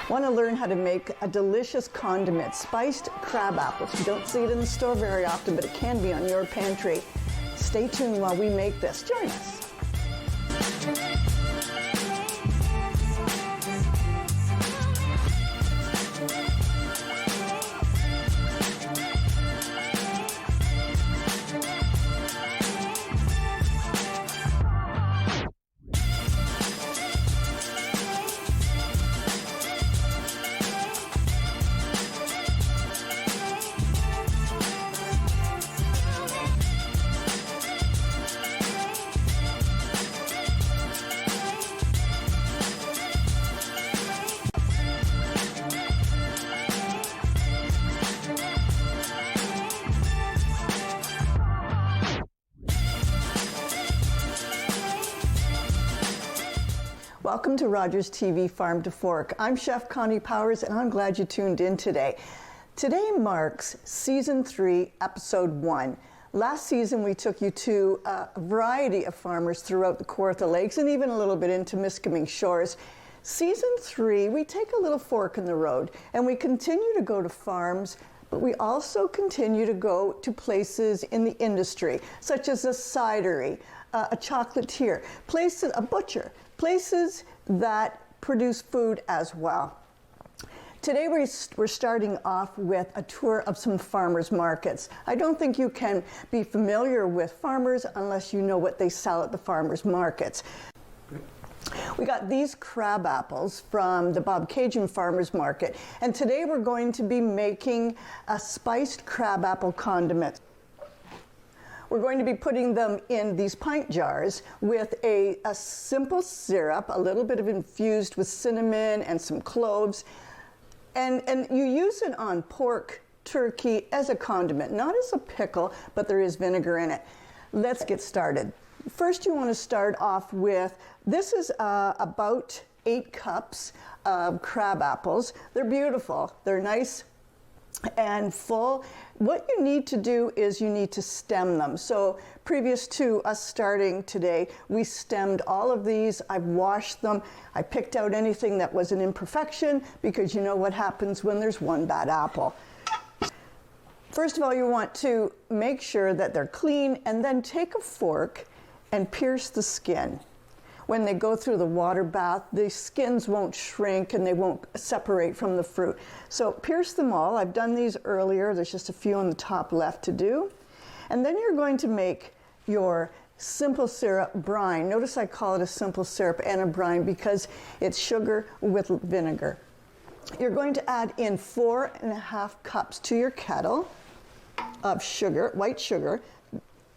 Want to learn how to make a delicious condiment, spiced crab apples. You don't see it in the store very often, but it can be on your pantry. Stay tuned while we make this. Join us. Welcome to Rogers TV Farm to Fork. I'm Chef Connie Powers, and I'm glad you tuned in today. Today marks Season 3, Episode 1. Last season, we took you to a variety of farmers throughout the Kawartha Lakes and even a little bit into Miskaming Shores. Season 3, we take a little fork in the road, and we continue to go to farms, but we also continue to go to places in the industry, such as a cidery, a chocolatier, places, a butcher, places that produce food as well. Today we're starting off with a tour of some farmers markets. I don't think you can be familiar with farmers unless you know what they sell at the farmers markets. We got these crab apples from the Bob Cajun Farmers Market, and today we're going to be making a spiced crab apple condiment. We're going to be putting them in these pint jars with a simple syrup, a little bit of infused with cinnamon and some cloves. And you use it on pork, turkey as a condiment, not as a pickle, but there is vinegar in it. Let's get started. First, you want to start off with, this is about 8 cups of crab apples. They're beautiful. They're nice and full. What you need to do is you need to stem them. So previous to us starting today, we stemmed all of these. I've washed them. I picked out anything that was an imperfection because you know what happens when there's one bad apple. First of all, you want to make sure that they're clean and then take a fork and pierce the skin. When they go through the water bath, the skins won't shrink and they won't separate from the fruit. So pierce them all. I've done these earlier. There's just a few on the top left to do. And then you're going to make your simple syrup brine. Notice I call it a simple syrup and a brine because it's sugar with vinegar. You're going to add in 4.5 cups to your kettle of sugar, white sugar.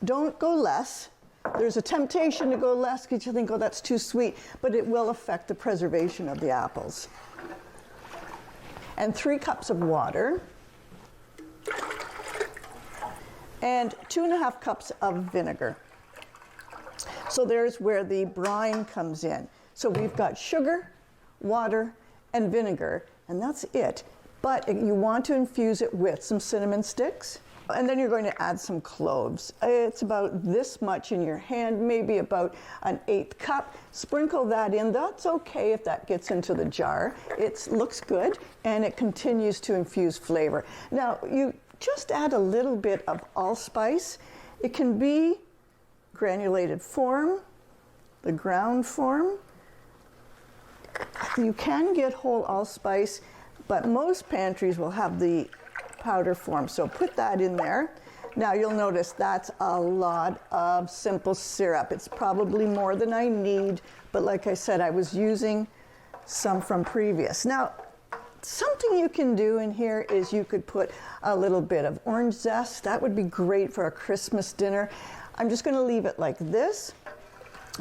Don't go less. There's a temptation to go less because you think, oh, that's too sweet, but it will affect the preservation of the apples. And 3 cups of water. And 2.5 cups of vinegar. So there's where the brine comes in. So we've got sugar, water, and vinegar, and that's it. But you want to infuse it with some cinnamon sticks. And then you're going to add some cloves. It's about this much in your hand, maybe about an 1/8 cup. Sprinkle that in. That's okay if that gets into the jar. It looks good and it continues to infuse flavor. Now you just add a little bit of allspice. It can be granulated form, the ground form. You can get whole allspice, but most pantries will have the powder form, so put that in there. Now you'll notice that's a lot of simple syrup. It's probably more than I need, but like I said, I was using some from previous. Now, something you can do in here is you could put a little bit of orange zest. That would be great for a Christmas dinner. I'm just going to leave it like this.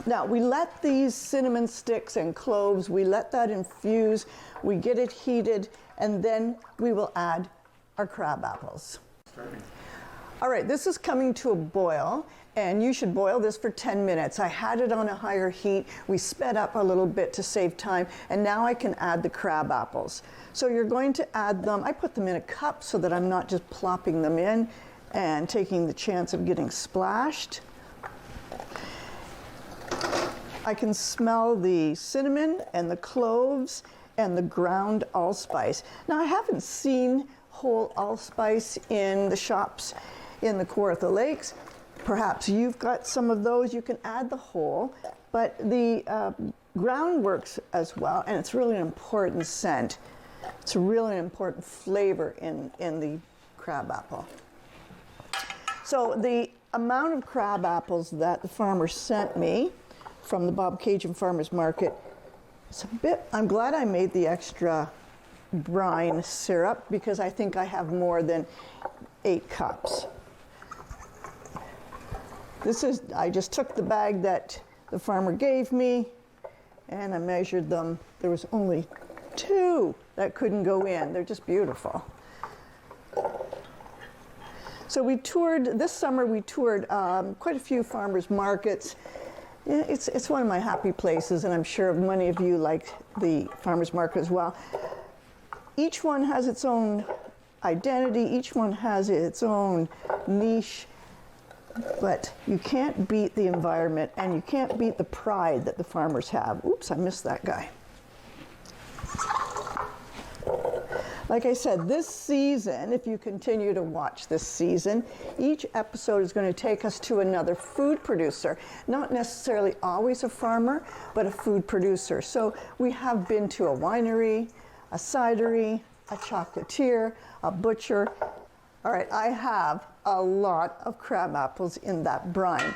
Now, we let these cinnamon sticks and cloves, we let that infuse, we get it heated, and then we will add our crab apples. All right, this is coming to a boil, and you should boil this for 10 minutes. I had it on a higher heat. We sped up a little bit to save time, and now I can add the crab apples. So you're going to add them, I put them in a cup so that I'm not just plopping them in and taking the chance of getting splashed. I can smell the cinnamon and the cloves and the ground allspice. Now, I haven't seen whole allspice in the shops in the Kawartha Lakes. Perhaps you've got some of those. You can add the whole, but the ground works as well, and it's really an important scent. It's a really important flavor in the crabapple. So the amount of crab apples that the farmer sent me from the Bobcaygeon Farmers Market, it's a bit, I'm glad I made the extra brine syrup because I think I have more than 8 cups. I just took the bag that the farmer gave me and I measured them. There was only 2 that couldn't go in. They're just beautiful. So this summer we toured quite a few farmers markets. Yeah, it's one of my happy places, and I'm sure many of you like the farmers market as well. Each one has its own identity, each one has its own niche, but you can't beat the environment and you can't beat the pride that the farmers have. Oops, I missed that guy. Like I said, this season, if you continue to watch this season, each episode is going to take us to another food producer. Not necessarily always a farmer, but a food producer. So we have been to a winery, a cidery, a chocolatier, a butcher. All right, I have a lot of crab apples in that brine.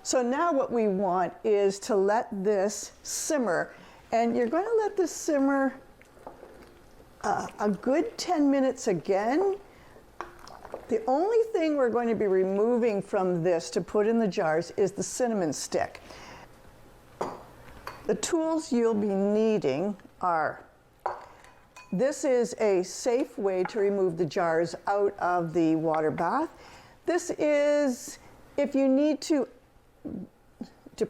So now what we want is to let this simmer. And you're going to let this simmer a good 10 minutes again. The only thing we're going to be removing from this to put in the jars is the cinnamon stick. The tools you'll be needing are, this is a safe way to remove the jars out of the water bath. This is if you need to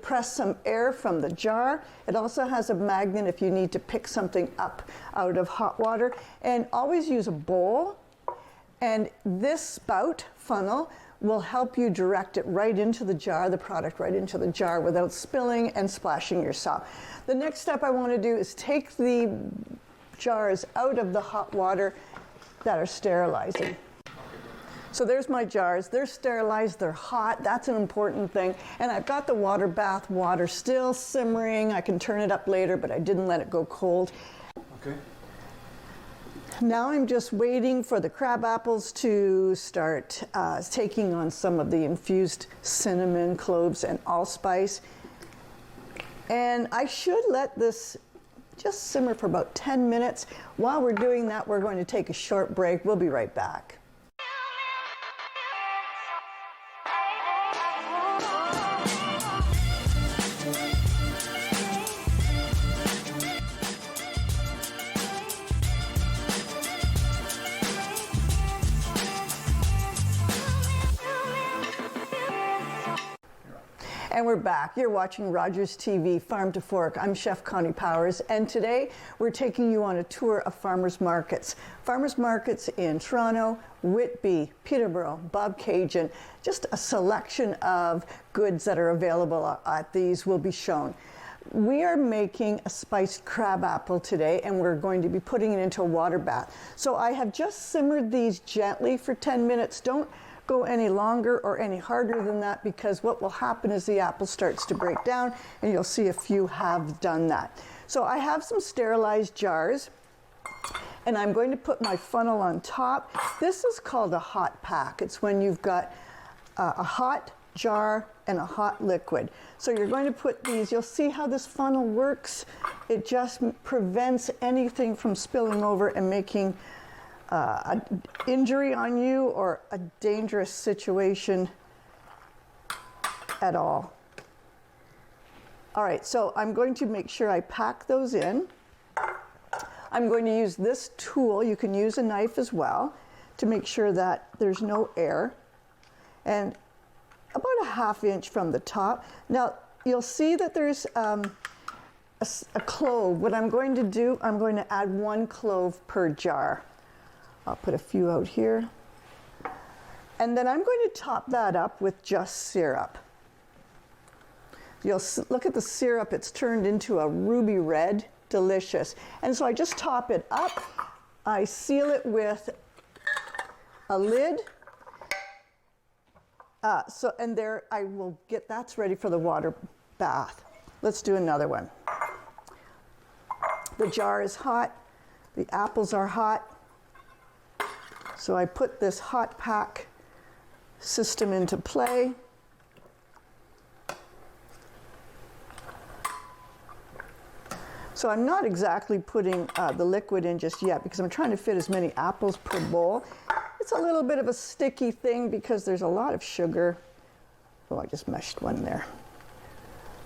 press some air from the jar. It also has a magnet if you need to pick something up out of hot water. And always use a bowl. And this spout funnel will help you direct it right into the jar, the product right into the jar without spilling and splashing yourself. The next step I want to do is take the jars out of the hot water that are sterilizing. So there's my jars. They're sterilized, they're hot. That's an important thing. And I've got the water bath water still simmering. I can turn it up later, but I didn't let it go cold. Okay. Now I'm just waiting for the crab apples to start taking on some of the infused cinnamon, cloves, and allspice. And I should let this just simmer for about 10 minutes. While we're doing that, we're going to take a short break. We'll be right back. And we're back. You're watching Rogers TV, Farm to Fork. I'm Chef Connie Powers, and today we're taking you on a tour of farmers markets. Farmers markets in Toronto, Whitby, Peterborough, Bobcaygeon. Just a selection of goods that are available at these will be shown. We are making a spiced crab apple today, and we're going to be putting it into a water bath. So I have just simmered these gently for 10 minutes. Don't go any longer or any harder than that, because what will happen is the apple starts to break down, and you'll see a few have done that. So I have some sterilized jars, and I'm going to put my funnel on top. This is called a hot pack. It's when you've got a hot jar and a hot liquid. So you're going to put these, you'll see how this funnel works. It just prevents anything from spilling over and making an injury on you or a dangerous situation at all. All right, so I'm going to make sure I pack those in. I'm going to use this tool, you can use a knife as well, to make sure that there's no air. And about a ½ inch from the top. Now, you'll see that there's a clove. What I'm going to do, I'm going to add 1 clove per jar. I'll put a few out here. And then I'm going to top that up with just syrup. You'll look at the syrup, it's turned into a ruby red. delicious. And so I just top it up. I seal it with a lid. And there I will get, that's ready for the water bath. Let's do another one. The jar is hot. The apples are hot. So I put this hot pack system into play. So I'm not exactly putting the liquid in just yet because I'm trying to fit as many apples per bowl. It's a little bit of a sticky thing because there's a lot of sugar. Oh, I just meshed one there.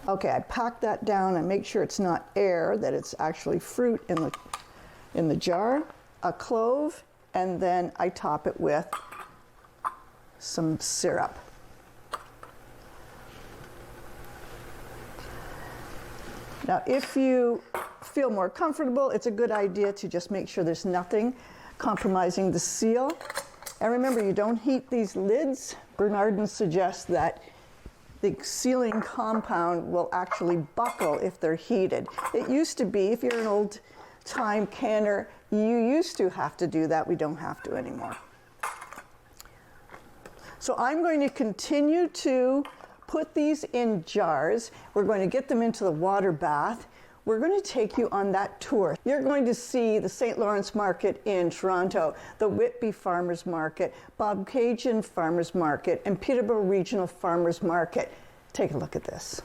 Okay, I pack that down and make sure it's not air, that it's actually fruit in the jar, a clove, and then I top it with some syrup. Now, if you feel more comfortable, it's a good idea to just make sure there's nothing compromising the seal. And remember, you don't heat these lids. Bernardin suggests that the sealing compound will actually buckle if they're heated. It used to be, if you're an old-time canner, you used to have to do that. We don't have to anymore. So I'm going to continue to put these in jars. We're going to get them into the water bath. We're going to take you on that tour. You're going to see the St. Lawrence Market in Toronto, the Whitby Farmers Market, Bobcaygeon Farmers Market, and Peterborough Regional Farmers Market. Take a look at this.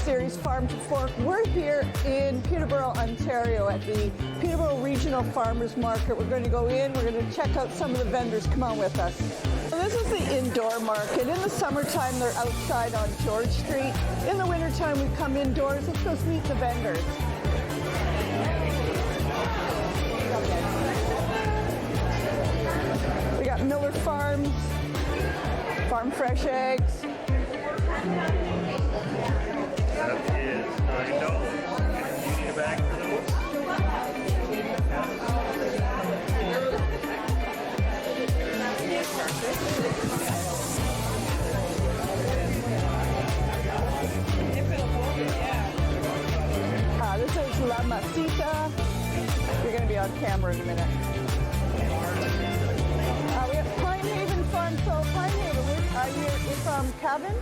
Series Farm to Fork. We're here in Peterborough, Ontario at the Peterborough Regional Farmers Market. We're going to go in, we're going to check out some of the vendors. Come on with us. So this is the indoor market. In the summertime, they're outside on George Street. In the wintertime, we come indoors. Let's go meet the vendors. We got Miller Farms, Farm Fresh Eggs. That is $9. You need a bag for those? This is La Masita. You're going to be on camera in a minute. We have Pine Haven Farm. So Pine Haven, you're from Kevin?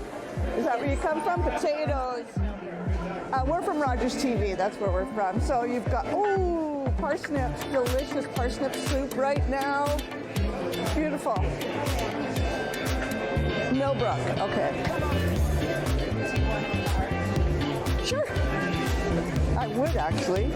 Is that where you come from? Potatoes. We're from Rogers TV. That's where we're from. So you've got, oh, parsnips, delicious parsnip soup right now. Beautiful. Millbrook, okay. Sure. I would actually.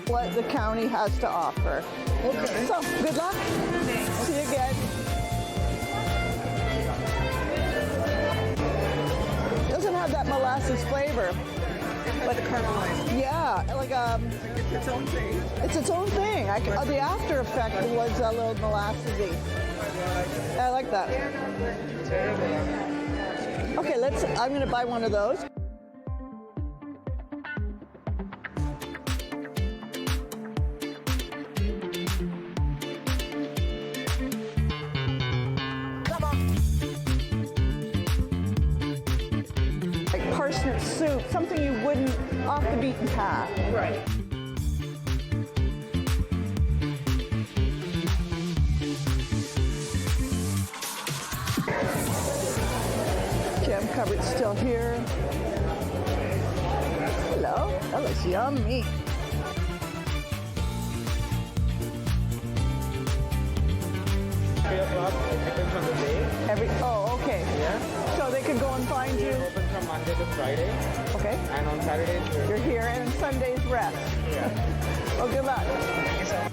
What the county has to offer. Okay. So, good luck. Thanks. See you again. Doesn't have that molasses flavor. But the caramelized. Yeah, like It's its own thing. it's its own thing. The after effect was a little molassesy. I like that. Okay, I'm gonna buy one of those. Parsnip soup, something you wouldn't off the beaten path. Right. Jam cupboard's still here. Hello, that looks yummy. 3 o'clock, it depends on the day. Okay. Yeah. So they could go and find you. We're open from Monday to Friday, Okay. and on Saturdays we're You're here, and Sunday's rest. yeah. Well, good luck. Thank you so much.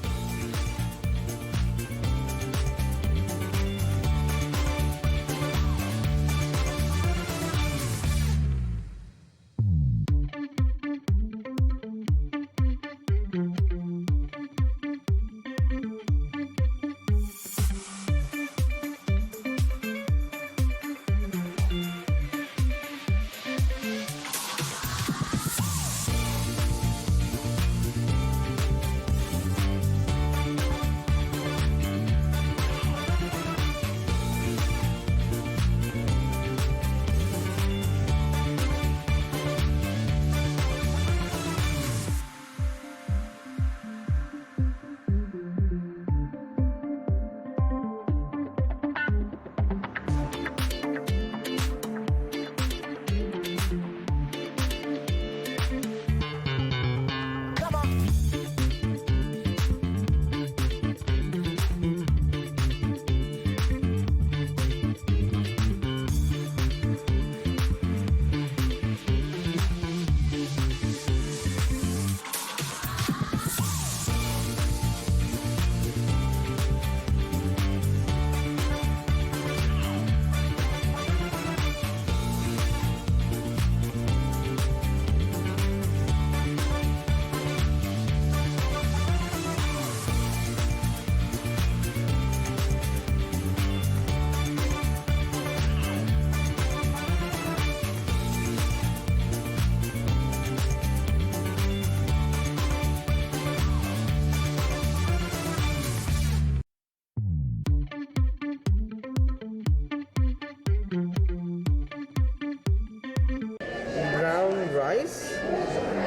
Brown rice.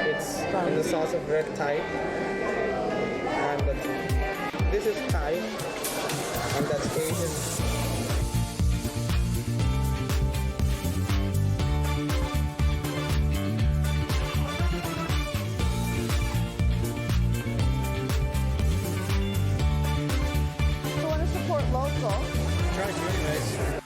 It's in the sauce of red Thai, and this is Thai, and that's Asian. Local. Try it, really nice.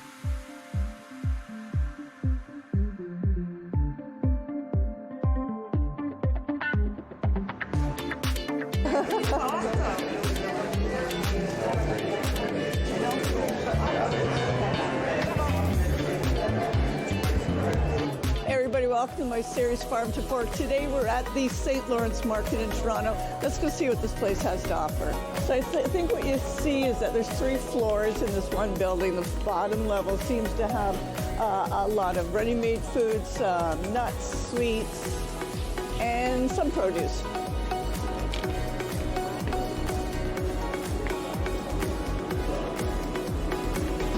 Everybody, welcome to my series Farm to Fork. Today we're at the St. Lawrence Market in Toronto. Let's go see what this place has to offer. So I think what you see is that there's 3 floors in this one building. The bottom level seems to have a lot of ready-made foods, nuts, sweets, and some produce.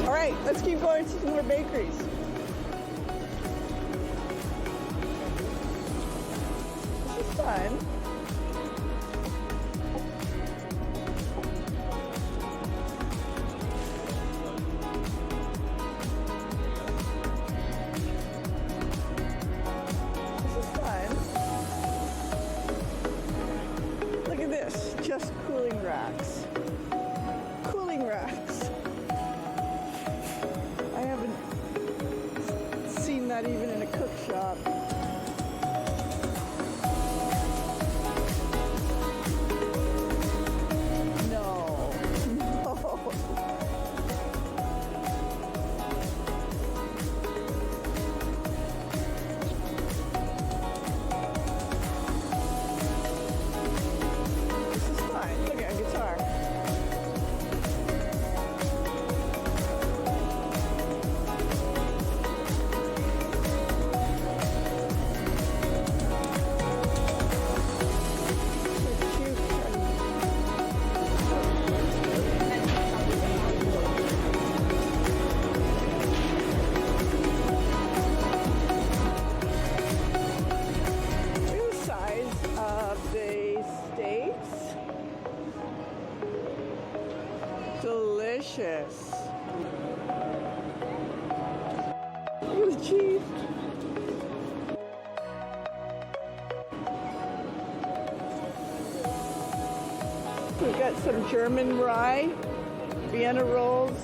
All right, let's keep going to some more bakeries. This is fun. Look at this, just cooling racks. Cooling racks. I haven't seen that even in a cook shop. No, no. This is fun. Look at a guitar. Delicious. Look at the cheese. We've got some German rye, Vienna rolls.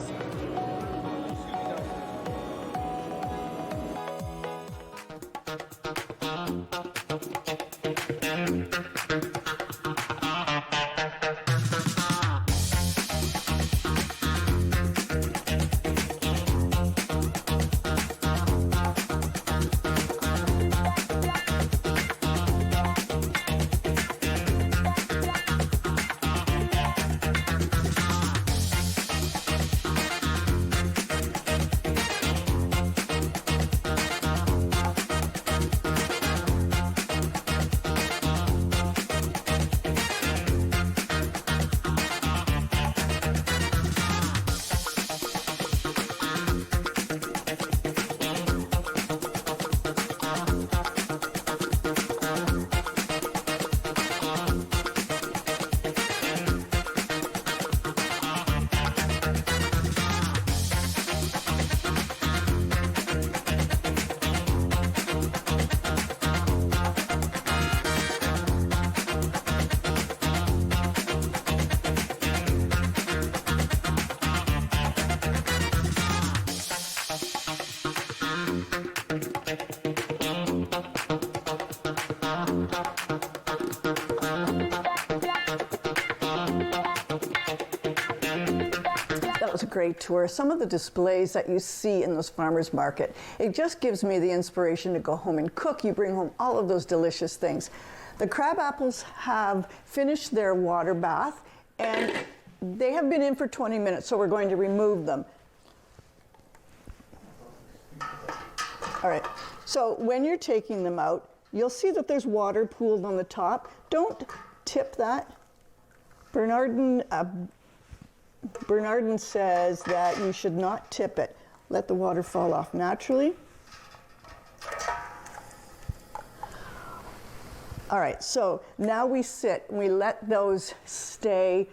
That was a great tour. Some of the displays that you see in those farmers market, it just gives me the inspiration to go home and cook. You bring home all of those delicious things. The crab apples have finished their water bath and they have been in for 20 minutes, so we're going to remove them. All right, so when you're taking them out, you'll see that there's water pooled on the top. Don't tip that. Bernardin says that you should not tip it. Let the water fall off naturally. All right, so now we sit and we let those stay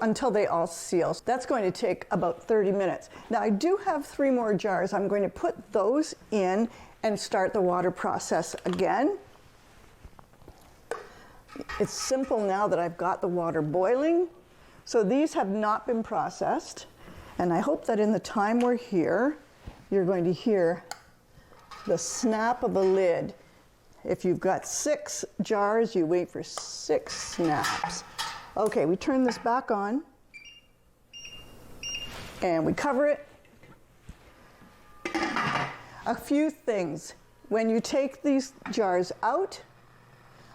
until they all seal. That's going to take about 30 minutes. Now I do have 3 more jars. I'm going to put those in and start the water process again. It's simple now that I've got the water boiling. So these have not been processed. And I hope that in the time we're here, you're going to hear the snap of the lid If you've got 6 jars, you wait for 6 snaps. Okay, we turn this back on and we cover it. A few things. When you take these jars out,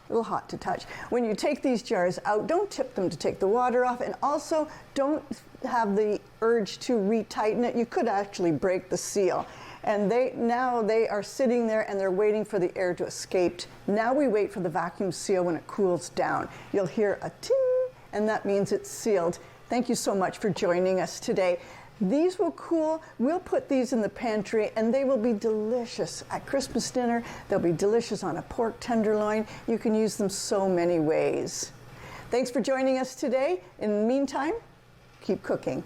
a little hot to touch. When you take these jars out, don't tip them to take the water off, and also don't have the urge to retighten it. You could actually break the seal. And now they are sitting there and they're waiting for the air to escape. Now we wait for the vacuum seal when it cools down. You'll hear a ting, and that means it's sealed. Thank you so much for joining us today. These will cool. We'll put these in the pantry and they will be delicious at Christmas dinner. They'll be delicious on a pork tenderloin. You can use them so many ways. Thanks for joining us today. In the meantime, keep cooking.